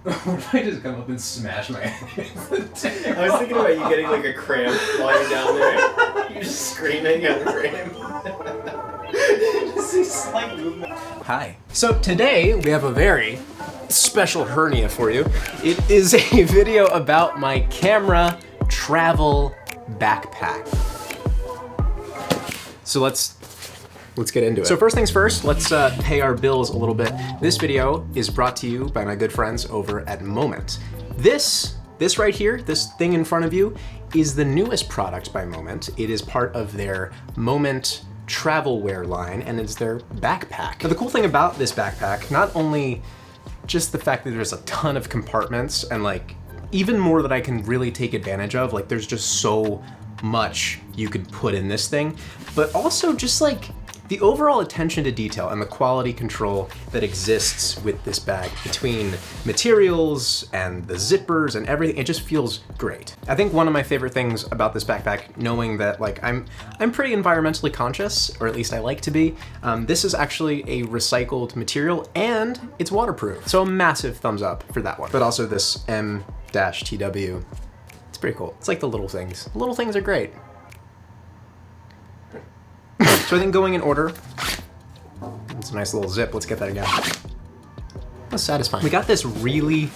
What if I just come up and smash my head into the table? I was thinking about you getting like a cramp while you're down there. You're just screaming at the frame. Just these slight movements. Hi. So today we have a very special hernia for you. It is a video about my camera travel backpack. So let's get into it. So first things first, let's pay our bills a little bit. This video is brought to you by my good friends over at Moment. This right here, this thing in front of you, is the newest product by Moment. It is part of their Moment travel wear line, and it's their backpack. Now, the cool thing about this backpack, not only just the fact that there's a ton of compartments and like even more that I can really take advantage of, like there's just so much you could put in this thing, but also just like the overall attention to detail and the quality control that exists with this bag between materials and the zippers and everything. It just feels great. I think one of my favorite things about this backpack, knowing that like I'm pretty environmentally conscious, or at least I like to be, this is actually a recycled material and it's waterproof. So a massive thumbs up for that one. But also this M-TW, it's pretty cool. It's like the little things. The little things are great. So I think going in order, it's a nice little zip. Let's get that again. That's satisfying. We got this really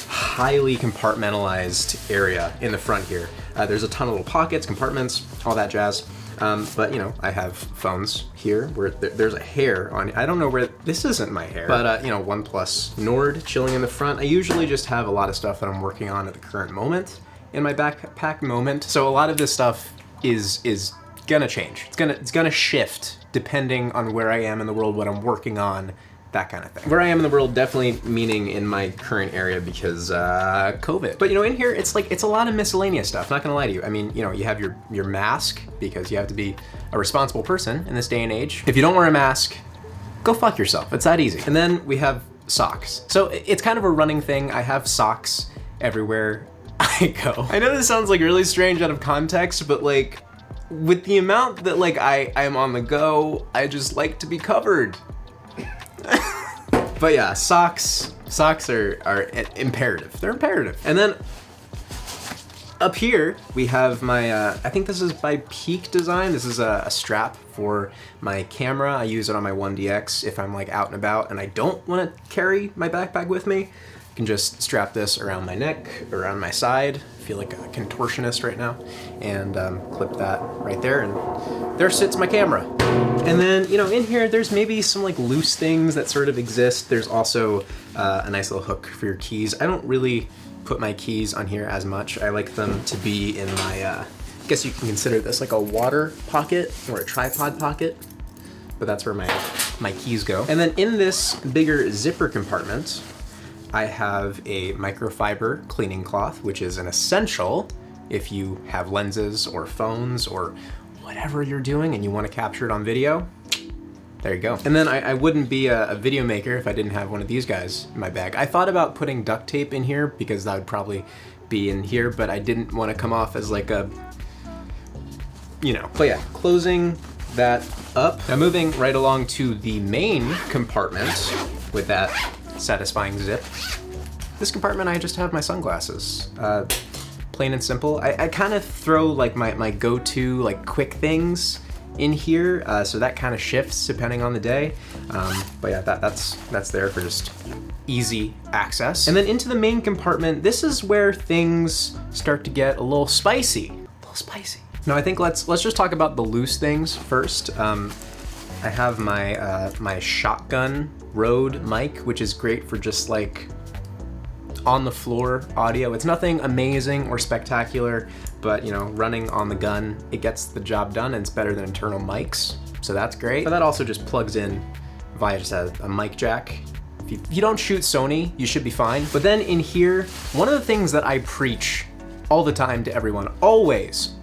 highly compartmentalized area in the front here. There's a ton of little pockets, compartments, all that jazz. But you know, I have phones here where there's a hair on it. I don't know where, this isn't my hair, but you know, OnePlus Nord chilling in the front. I usually just have a lot of stuff that I'm working on at the current moment in my backpack moment. So a lot of this stuff is gonna change. It's gonna shift depending on where I am in the world, what I'm working on, that kind of thing. Where I am in the world, definitely meaning in my current area because COVID. But you know, in here, it's a lot of miscellaneous stuff, not gonna lie to you. I mean, you know, you have your mask because you have to be a responsible person in this day and age. If you don't wear a mask, go fuck yourself. It's that easy. And then we have socks. So it's kind of a running thing. I have socks everywhere I go. I know this sounds like really strange out of context, but like, with the amount that like I'm on the go, I just like to be covered. But yeah, socks are imperative. They're imperative. And then up here we have my, I think this is by Peak Design. This is a strap for my camera. I use it on my 1DX if I'm like out and about and I don't want to carry my backpack with me. I can just strap this around my neck, around my side. I feel like a contortionist right now, and clip that right there, and there sits my camera. And then, you know, in here, there's maybe some like loose things that sort of exist. There's also a nice little hook for your keys. I don't really put my keys on here as much. I like them to be in my, I guess you can consider this like a water pocket or a tripod pocket, but that's where my keys go. And then in this bigger zipper compartment, I have a microfiber cleaning cloth, which is an essential if you have lenses or phones or whatever you're doing and you want to capture it on video. There you go. And then I wouldn't be a video maker if I didn't have one of these guys in my bag. I thought about putting duct tape in here because that would probably be in here, but I didn't want to come off as like a, you know. But yeah, closing that up. Now moving right along to the main compartment with that satisfying zip. This compartment, I just have my sunglasses. Plain and simple. I kind of throw like my go-to like quick things in here, so that kind of shifts depending on the day. But yeah, that's there for just easy access. And then into the main compartment, this is where things start to get a little spicy. Now I think let's just talk about the loose things first. I have my shotgun Rode mic, which is great for just like on the floor audio. It's nothing amazing or spectacular, but you know, running on the gun, it gets the job done and it's better than internal mics. So that's great. But that also just plugs in via just a mic jack. If you don't shoot Sony, you should be fine. But then in here, one of the things that I preach all the time to everyone, always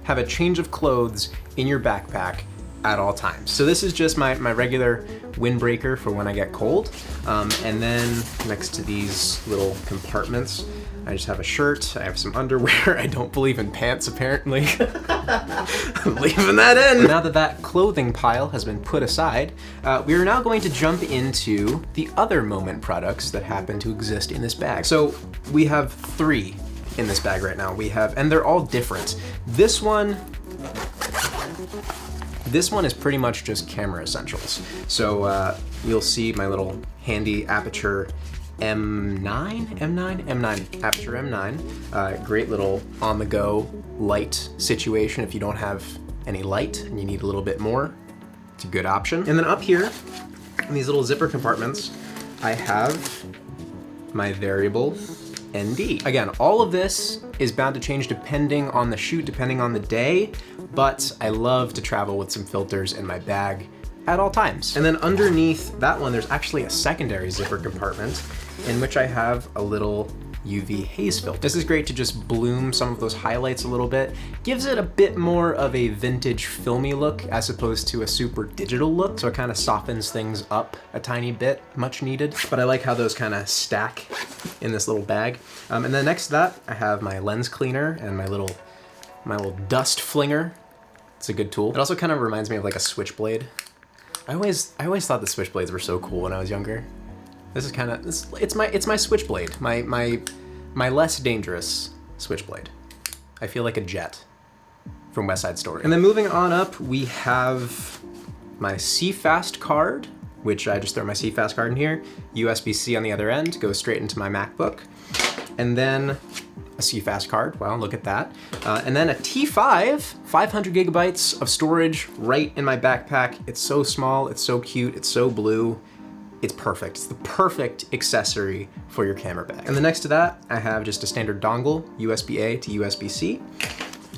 have a change of clothes in your backpack at all times. So this is just my regular windbreaker for when I get cold. And then next to these little compartments, I just have a shirt, I have some underwear. I don't believe in pants, apparently. I'm leaving that in. Now that that clothing pile has been put aside, we are now going to jump into the other Moment products that happen to exist in this bag. So we have 3 in this bag right now. And they're all different. This one is pretty much just camera essentials. So you'll see my little handy aperture M9 aperture M9. Great little on-the-go light situation if you don't have any light and you need a little bit more. It's a good option. And then up here in these little zipper compartments, I have my variable ND. Again, all of this is bound to change depending on the shoot, depending on the day, but I love to travel with some filters in my bag at all times. And then underneath that one, there's actually a secondary zipper compartment in which I have a little UV haze filter. This is great to just bloom some of those highlights a little bit. Gives it a bit more of a vintage filmy look as opposed to a super digital look. So it kind of softens things up a tiny bit, much needed. But I like how those kind of stack in this little bag. And then next to that, I have my lens cleaner and my little dust flinger. It's a good tool. It also kind of reminds me of like a switchblade. I always thought the switchblades were so cool when I was younger. This is kind of, it's my switchblade, my less dangerous switchblade. I feel like a jet from West Side Story. And then moving on up, we have my CFast card, which I just throw my CFast card in here. USB-C on the other end, goes straight into my MacBook. And then a CFast card, wow, look at that. And then a T5, 500 gigabytes of storage right in my backpack. It's so small, it's so cute, it's so blue. It's perfect. It's the perfect accessory for your camera bag. And then next to that, I have just a standard dongle, USB-A to USB-C.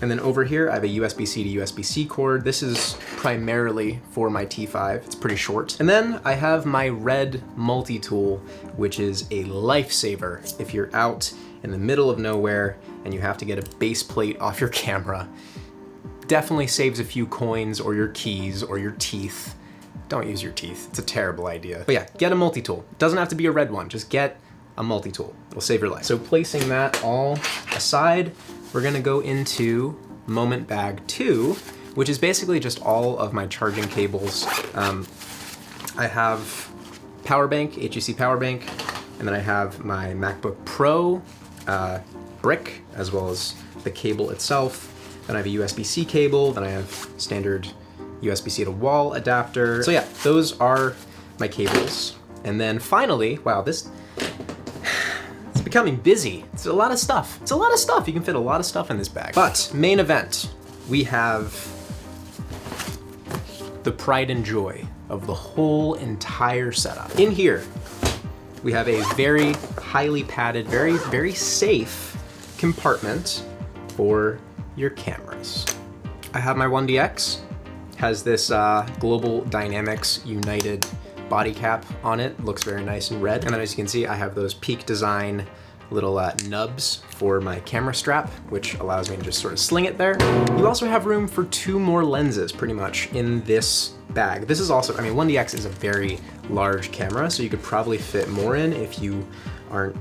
And then over here, I have a USB-C to USB-C cord. This is primarily for my T5. It's pretty short. And then I have my Red multi-tool, which is a lifesaver if you're out in the middle of nowhere and you have to get a base plate off your camera. Definitely saves a few coins or your keys or your teeth. Don't use your teeth. It's a terrible idea. But yeah, get a multi-tool. It doesn't have to be a red one. Just get a multi-tool. It'll save your life. So placing that all aside, we're gonna go into Moment Bag 2, which is basically just all of my charging cables. I have power bank, HEC power bank, and then I have my MacBook Pro brick, as well as the cable itself. Then I have a USB-C cable, then I have standard USB-C to wall adapter. So yeah, those are my cables. And then finally, wow, it's becoming busy. It's a lot of stuff. It's a lot of stuff. You can fit a lot of stuff in this bag. But main event, we have the pride and joy of the whole entire setup. In here, we have a very highly padded, very, very safe compartment for your cameras. I have my 1DX. Has this Global Dynamics United body cap on it. Looks very nice and red. And then as you can see, I have those Peak Design little nubs for my camera strap, which allows me to just sort of sling it there. You also have room for 2 more lenses pretty much in this bag. This is also, I mean, 1DX is a very large camera, so you could probably fit more in if you aren't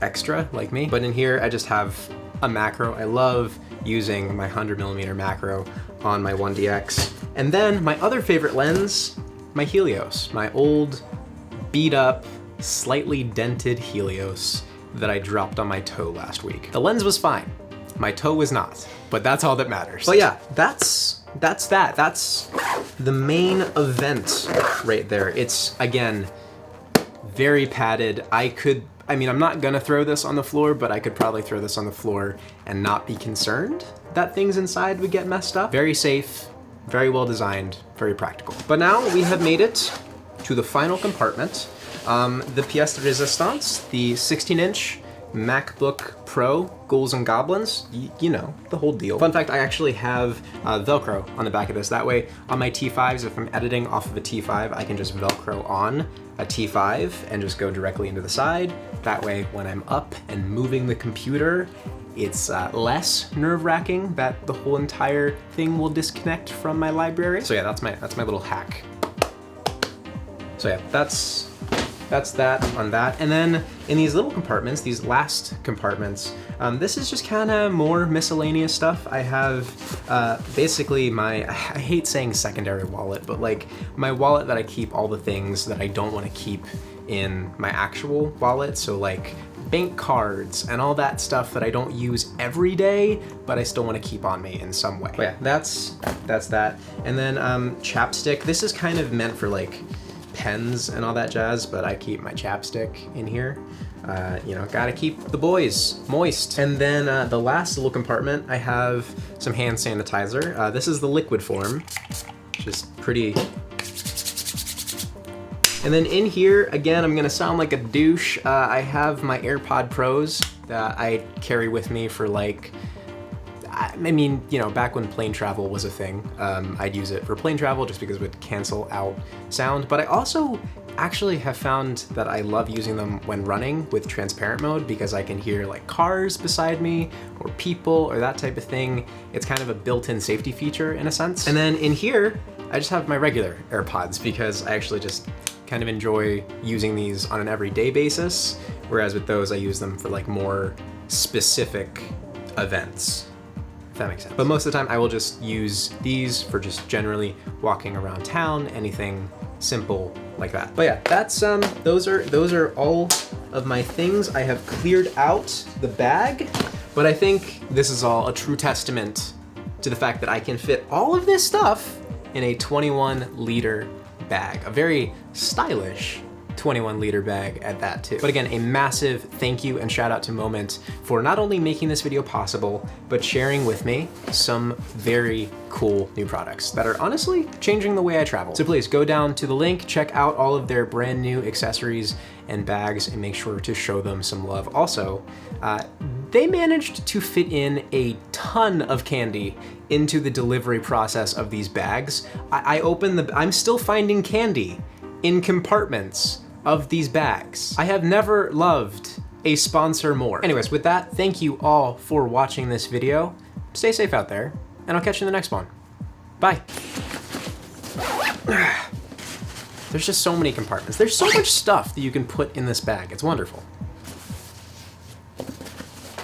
extra like me. But in here, I just have a macro. I love using my 100mm macro on my 1DX. And then my other favorite lens, my Helios, my old beat up, slightly dented Helios that I dropped on my toe last week. The lens was fine, my toe was not, but that's all that matters. But yeah, that's that. That's the main event right there. It's, again, very padded. I mean, I'm not gonna throw this on the floor, but I could probably throw this on the floor and not be concerned that things inside would get messed up. Very safe, very well designed, very practical. But now we have made it to the final compartment. The pièce de résistance, the 16-inch MacBook Pro Ghouls and Goblins, you know, the whole deal. Fun fact, I actually have Velcro on the back of this. That way, on my T5s, if I'm editing off of a T5, I can just Velcro on a T5 and just go directly into the side. That way, when I'm up and moving the computer, it's less nerve-wracking that the whole entire thing will disconnect from my library. So yeah, that's my little hack. So yeah, that's that on that. And then in these little compartments, these last compartments, this is just kind of more miscellaneous stuff. I have basically I hate saying secondary wallet, but like my wallet that I keep all the things that I don't want to keep in my actual wallet. So like bank cards and all that stuff that I don't use every day, but I still want to keep on me in some way. But yeah, that's that. And then chapstick. This is kind of meant for like pens and all that jazz, but I keep my chapstick in here. You know, gotta keep the boys moist. And then the last little compartment, I have some hand sanitizer. This is the liquid form, which is pretty. And then in here, again, I'm gonna sound like a douche. I have my AirPod Pros that I carry with me for like, I mean, you know, back when plane travel was a thing, I'd use it for plane travel just because it would cancel out sound. But I also actually have found that I love using them when running with transparent mode because I can hear like cars beside me or people or that type of thing. It's kind of a built-in safety feature in a sense. And then in here, I just have my regular AirPods because I actually just kind of enjoy using these on an everyday basis. Whereas with those, I use them for like more specific events, if that makes sense. But most of the time I will just use these for just generally walking around town, anything simple like that. But yeah, that's those are all of my things. I have cleared out the bag, but I think this is all a true testament to the fact that I can fit all of this stuff in a 21-liter bag, a very stylish 21-liter bag at that too. But again, a massive thank you and shout out to Moment for not only making this video possible, but sharing with me some very cool new products that are honestly changing the way I travel. So please go down to the link, check out all of their brand new accessories and bags, and make sure to show them some love. Also, they managed to fit in a ton of candy into the delivery process of these bags. I'm still finding candy in compartments of these bags. I have never loved a sponsor more. Anyways, with that, thank you all for watching this video. Stay safe out there, and I'll catch you in the next one. Bye. There's just so many compartments. There's so much stuff that you can put in this bag. It's wonderful.